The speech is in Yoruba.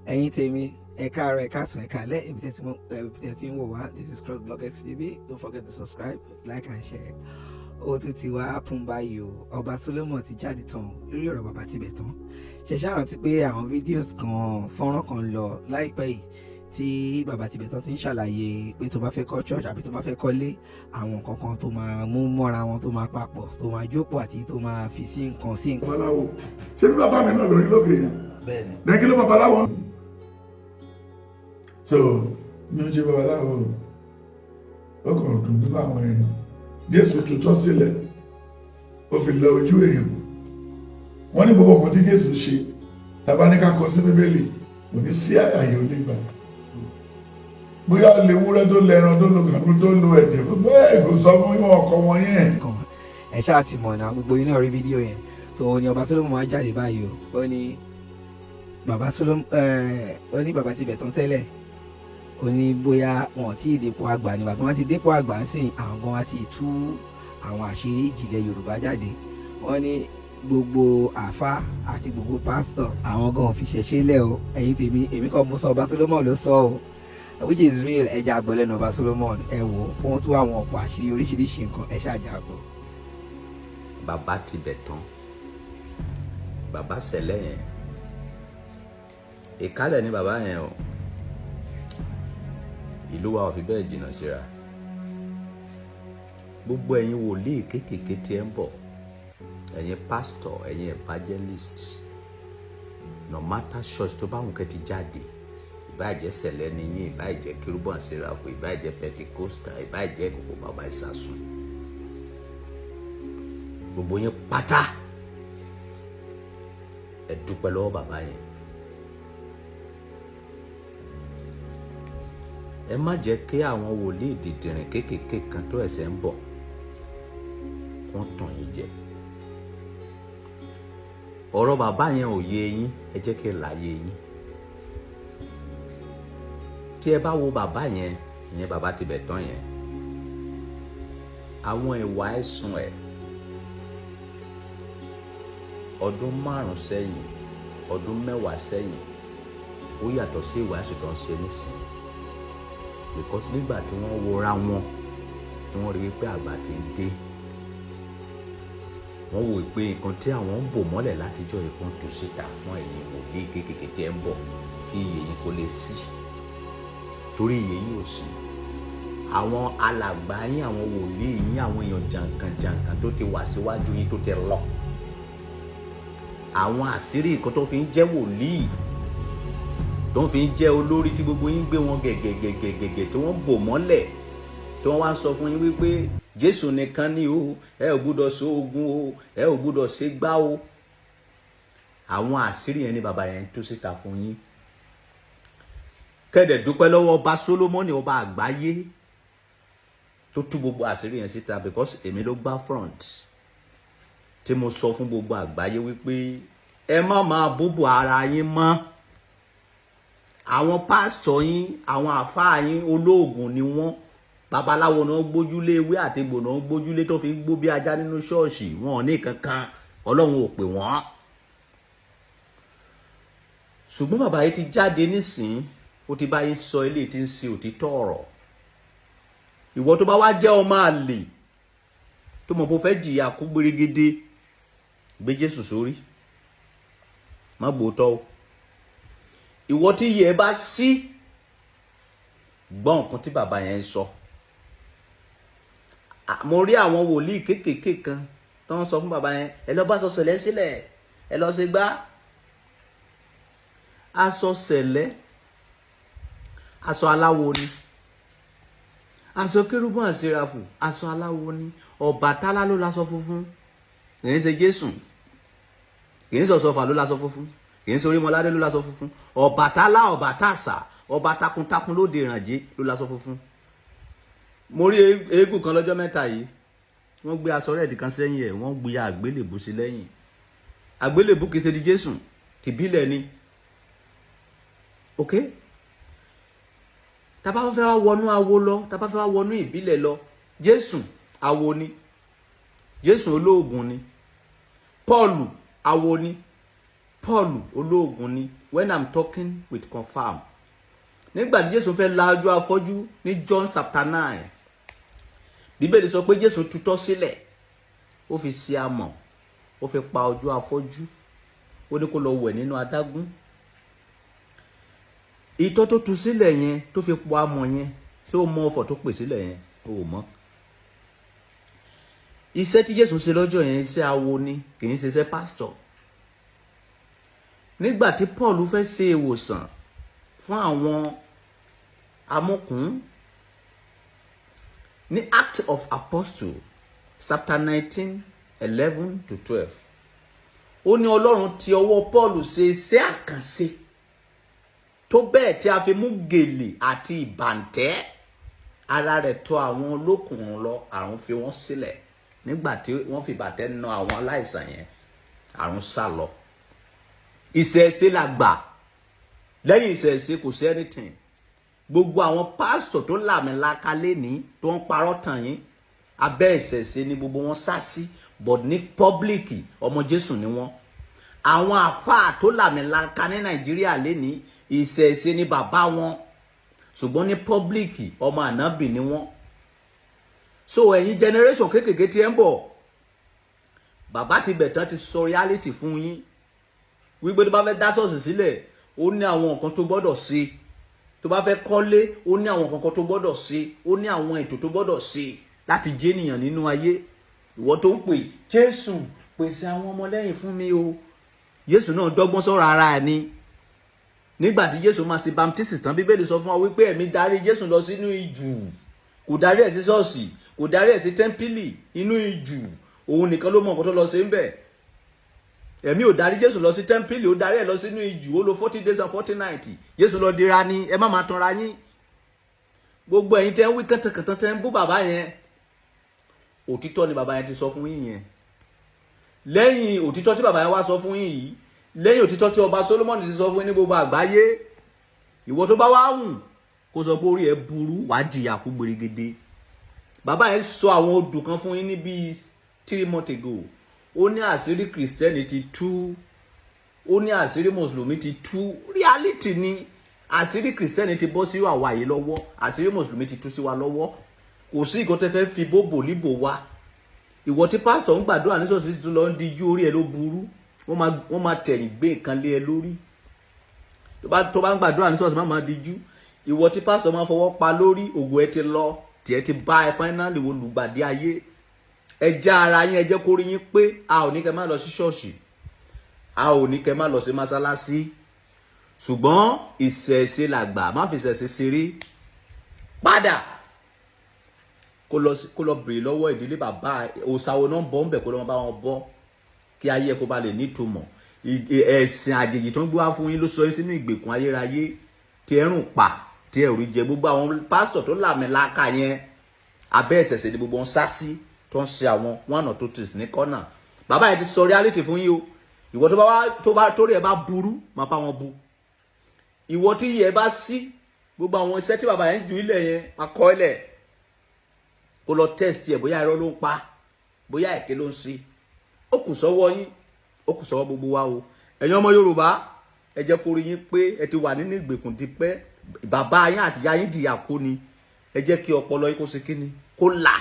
ẹ̀yin tèmi ẹ káàárọ̀ ẹ káàsán ẹ káalẹ́ ibi tẹ́ ti ń wò wá. This is Crossblogger TV. Don't forget to subscribe, like and share. Ó tún ti wá pún báyìí o. Ọba Solomon ti jáde tán lórí ọ̀rọ̀ bàbá Tibetan. Ṣẹ̀ṣẹ̀ rántí pé àwọn fídíòs kan fọ́nrán kan lọ láìpẹ́ yìí tí bàbá Tibetan ti ń ṣàlàyé pé tó bá fẹ́ kọ́ church àbí tó bá fẹ́ kọ́lé àwọn nǹkan kan tó máa mú mọ́ra wọn tó máa papọ̀ tó máa jókòó àti tó máa fi sí nǹkan sí nǹkan. Babaláwo ṣé bí bàbá mi náà lórí lókè yẹn bẹ́ẹ̀ni lẹ́kí ló babaláwo so mi ò ṣe babaláwo ó kàn dùn bí àwọn èèyàn Jésù tutọ́ sílẹ̀ ó fi lẹ ojú èèyàn wọ́n ní gbogbo nǹkan tí Jésù ṣe tàbá ní ká kọ sí Bíbélì kò ní sí àyè onígbà bóyá lè wúrẹ́ tó lẹ́ran tó lo kànú tó lo ẹ̀jẹ̀ bẹ́ẹ̀ kò sọ fún ìwọ̀n ọkọ wọn yẹn. Ẹ ṣáà ti mọ̀ náà gbogbo iná rí fídíò yẹn so ó ní Ọba Solomon máa jáde báyìí o ó ní bàbá Solomon ó ní bàbá Tibetan tẹ́lẹ̀ ó ní bóyá wọn tí ì dépò àgbà nígbà tí wọ́n ti dépò àgbà ń sìn àwọn gan wa ti tú àwọn àṣírí ìjìnlẹ̀ Yorùbá jáde wọ́n ní gbogbo àfá àti gbogbo pásítọ̀ àwọn gan fi ṣẹ̀ṣẹ̀ lẹ̀ o ẹ̀yin tèmi èmi kọ́ mo sọ Ọba Solomon ló sọ o which is real ẹja àgbọ̀lẹ́nu Ọba Solomon ẹ wò wọ́n tún àwọn ọ̀pọ̀ àṣírí oríṣiríṣi nǹkan ẹ ṣáàjà àgbọ̀. bàbá Tibetan bàbá sẹlẹ yẹn ìkálẹ̀ ní bàbá yẹn o ìlú wa ò fi bẹ́ẹ̀ jìnnà síra gbogbo ẹ̀yin wòlíì kéékèèké tí ẹ ń bọ̀ ẹ̀yin pastor ẹ̀yin evangelist no matter church tó bá wùn kẹ́ ti jáde ìbáàjẹ́ sẹ̀lẹ̀ ni yín ìbáàjẹ́ kérúbù àti séráfù ìbáàjẹ́ pentikosta ìbáàjẹ́ kòkò bàbá ìsàsùn gbogbo yín pátá ẹ dúpẹ́ lọ́wọ́ bàbá yẹn ẹ má jẹ́ kí àwọn wòlíì dìdìrìn kéékèèké kan tó ẹ̀sẹ̀ ń bọ̀ wọ́n tàn yín jẹ ọ̀rọ̀ bàbá yẹn ò yé yín ẹ jẹ́ kí ẹ láyé yín tí ẹ bá wo bàbá yẹn ìyẹn bàbá Tibetan yẹn àwọn ìwà ẹ̀sùn ẹ̀ ọdún 5 sẹ́yìn ọdún 10 sẹ́yìn ó yàtọ̀ sí ìwà ẹ̀sùn tó ń ṣe nísìnyí because nígbà tí wọ́n wora wọn tí wọ́n rí wípé àgbà ti ń dé wọ́n wò pé nǹkan tí àwọn ń bò mọ́lẹ̀ látijọ́ ìkan tú síta fún ẹ̀yin òbí kékeré tí ẹ ń bọ̀ kí iye yín kó lè sí torí iye yín ò sí àwọn alàgbà yín àwọn wòlíì yín àwọn èèyàn jàǹkànjàǹkàn tó ti wà síwájú yín tó ti lọ àwọn àṣírí nǹkan tó fi ń jẹ́ wòlíì tó fi ń jẹ́ olórí tí gbogbo yín gbé wọn gẹ̀gẹ̀gẹ̀gẹ̀gẹ̀ tí wọ́n bò mọ́lẹ̀ tí wọ́n wá ń sọ fún yín wípé Jésù nìkan ni o ẹ ò gbúdọ̀ ṣe ogun o ẹ ò gbúdọ̀ ṣe gbá o àwọn àṣírí yẹn ni bàbá yẹn tú síta fún yín kẹ́dẹ̀ dúpẹ́ lọ́wọ́ Ọba Solomoni ọba àgbáyé tó tú gbogbo àṣírí yẹn síta because èmi ló gbá front tí mo sọ fún gbogbo àgbáyé wípé ẹ má máa búbù ara yín mọ́ àwọn pásítọ̀ yín àwọn àfáà yín olóògùn ni wọ́n babaláwo náà gbójúlé ewé àti egbò náà gbójúlé tó fi ń gbó bí ajá nínú ṣọ́ọ̀ṣì wọn ò ní kankan Ọlọ́run ò pè wọ́n ṣùgbọ́n bàbá yìí ti jáde nísìn ó ti bá yín sọ eléyìí tí ń ṣe òtítọ́ ọ̀rọ̀ ìwọ tó bá wá jẹ́ ọmọ àlè tó mọ̀ bó fẹ́ jìyà kú gbèrègede gbé Jésù sórí má gbòótọ́ o ìwọ tí yẹ bá sí gbọ́ nǹkan tí bàbá yẹn ń sọ mo rí àwọn wòlíì kéékèèké kan tó ń sọ fún bàbá yẹn ẹ lọ bá aṣọ sẹ̀lẹ̀ sílẹ̀ ẹ lọ ṣe gbá aṣọ sẹ̀lẹ̀ aṣọ aláwo ni aṣọ kérúbù àti séráfù aṣọ aláwo ni Ọbàtálá ló láṣọ funfun kì í ṣe Jésù kì í ṣe Ọ̀ṣọ́fà ló láṣọ funfun kì í ṣe Orímọládé ló láṣọ funfun Ọbàtálá Ọbàtásà ọba takuntakun lóde ìrànjẹ ló láṣọ funfun mo rí eégún kan lọ́jọ́ mẹ́ta yìí wọ́n gbé aṣọ rẹ̀dì kan sẹ́yìn ẹ̀ wọ́n gbé àgbélébù sí lẹ́yìn àgbélébù kì í ṣe ti Jésù tìbílẹ̀ ni ok tá bá fẹ́ wá wọnú awo lọ tá bá fẹ́ wá wọnú ìbílẹ̀ lọ Jésù awo ni Jésù olóògùn ni Pọ́ọ̀lù awo ni Paul olóògùn ni when I'm talking with confirm. Nígbà tí Jésù fẹ́ la ojú afọ́jú ní John chapter 9, Bíbélì sọ pé Jésù tutọ́ sílẹ̀, ó fi ṣe amọ̀, ó fi pa ojú afọ́jú, ó ní kó lọ wẹ̀ nínú adágún. Ìtọ́ tó tu sílẹ̀ yẹn tó fi po amọ̀ yẹn, ṣé o mọ ọfọ̀ tó pè sílẹ̀ yẹn? O ò mọ̀. Iṣẹ́ tí Jésù ṣe lọ́jọ́ yẹn iṣẹ́ awo ni, kì í ṣe iṣẹ́ pásítọ̀. Nígbà tí Paul fẹ́ ṣe ìwòsàn fún àwọn amọ̀kùn ní Acts of Apostles chapter 19:11-12, ó ní Ọlọ́run ti ọwọ́ Paul ṣe iṣẹ́ àkànṣe tó bẹ́ẹ̀ tí a fi mú gèlè àti ìbàǹtẹ́ ara rẹ̀ tọ̀ àwọn olókùnrin lọ, àrùn fi wọ́n sílẹ̀. Nígbà tí wọ́n fi ìbàǹtẹ́ na àwọn aláìsàn yẹn, àrùn sá lọ. Ìṣẹ̀ṣe la gbà, lẹ́yìn ìṣẹ̀ṣe kò sí anything. Gbogbo àwọn pásítọ̀ tó làmìlaka lénìí tó ń parọ́ tàn yín, abẹ́ ìṣẹ̀ṣe ni gbogbo wọn sá sí, but ní pọ́blíkì ọmọ Jésù ni wọ́n. Àwọn àfáà tó làmìlaka ní Nàìjíríà lénìí, ìṣẹ̀ṣe ni bàbá wọn, ṣùgbọ́n ní pọ́blíkì ọmọ ànábì ni wọ́n. So ẹ̀yin generation kékèké tí ẹ ń bọ̀, bàbá ti bẹ̀ tán ti sọ reality fún yín wípé tó bá fẹ́ dá ṣọ́ọ̀ṣì sílẹ̀, ó ní àwọn nǹkan tó gbọ́dọ̀ ṣe. Tó bá fẹ́ kọ́lé, ó ní àwọn nǹkan tó gbọ́dọ̀ ṣe. Ó ní àwọn ètò tó gbọ́dọ̀ ṣe láti jẹ́ ènìyàn nínú ayé. Ìwọ tó ń pè Jésù pèsè àwọn ọmọlẹ́yìn fún mi o. Jésù náà dọ́gbọ́n sọ̀rọ̀ ara ẹ̀ ni. Nígbà tí Jésù máa ṣe baptisi tán, Bíbélì sọ fún wa wípé ẹ̀mí darí Jésù lọ sínú ijù. Kò darí ẹ̀ sí ṣọ́ọ̀ṣì, kò darí ẹ̀ sí tẹ́ḿpìlì, inú ijù. Òun nìkan ló mọ nǹkan tó lọ ṣe ń bẹ̀. Ẹ̀mí ò darí Jésù lọ sí tẹ́ḿpìlì, ó darí ẹ̀ lọ sínú ijù. Ó lò 40 days and 40 nights. Jésù lọ dira ni, ẹ má máa tanra yín. Gbogbo ẹ̀yin tẹ́ ń wí kàntàkàntàn tẹ́ ń bú bàbá yẹn, òtítọ́ ni bàbá yẹn ti sọ fún yín yẹn. Lẹ́yìn òtítọ́ tí bàbá yẹn wá sọ fún yín yìí, lẹ́yìn òtítọ́ tí ọba Solomoni ti sọ fún yín ní gbogbo àgbáyé, ìwọ tó bá wá hùn kó sọ pé orí ẹ burú, wàá jìyà kú gbèrègede. Bàbá yẹn sọ àwọn odù kan fún yín ní bíi 3 months ago. Ó ní àṣírí Kristẹni ti tú, ó ní àṣírí Mùsùlùmí ti tú. Reality ni àṣírí Kristẹni ti bọ́ sí àwa yìí lọ́wọ́, àṣírí Mùsùlùmí ti tú sí wa lọ́wọ́. Kò sí nǹkan tẹ́ fẹ́ fi bóbò líbò wa. Ìwọ tí pásítọ̀ ń gbàdúrà ní ṣọ́ọ̀ṣì tó lọ ń dijú, orí ẹ ló burú. Wọ́n máa tẹ̀yìn gbé nǹkan lé ẹ lórí. Tó bá ń gbàdúrà ní ṣọ́ọ̀ṣì má máa dijú. Ìwọ tí pásítọ̀ máa fọwọ́ pa lórí, ògo ẹ ti lọ, tiẹ̀ ti bá ẹ finally wo lùgbàdì ayé. Ẹ já ara yín, ẹ jẹ́ kó rí yín pé a ò ní kẹ́ má lọ sí ṣọ́ọ̀ṣì, a ò ní kẹ́ má lọ sí mọ́sálásí, ṣùgbọ́n ìṣẹ̀ṣe làgbà, má fi ìṣẹ̀ṣe ṣeré. Padà kó lọ bèrè lọ́wọ́ ìdílé bàbá òsàwọ̀ náà bọ́ ń bẹ̀, kó lọ́ bá wọn bọ́ kí ayé ẹ kó ba lè nítumọ̀. Ẹ̀sìn àjèjì tó ń gbé wá fún yín ló sọ yín sínú ìgbèkùn ayérayé tí ẹ rùn pa, tí ẹ rí jẹ. Gbogbo àwọn pásítọ̀ tó làmìlaka yẹn, abẹ́ ìṣẹ̀ṣe ni gbogbo wọn sá sí, tó ń ṣe àwọn 1 or 2 things ní kọ́nà. Bàbá yẹn ti sọ reality fún yín o. Ìwọ torí ẹ bá burú, máa bá wọn bu. Ìwọ tí yẹ bá sí, gbogbo àwọn iṣẹ́ tí bàbá yẹn jù ilẹ̀ yẹn, máa kọ́ ilẹ̀. Kó lọ test ẹ bóyá irọ́ ló ń pa, bóyá èké ló ń ṣe. Ó kù sọ́wọ́ yín, ó kù sọ́wọ́ gbogbo wa o. Ẹ̀yin ọmọ Yorùbá, ẹ jẹ́ kó rí yín pé ẹ ti wà nínú ìgbèkùn tipẹ́. Bàbá yín àti ìyá yín dìyà kú ni. Ẹ jẹ́ kí ọpọlọ yín kó ṣe kíni, kó là.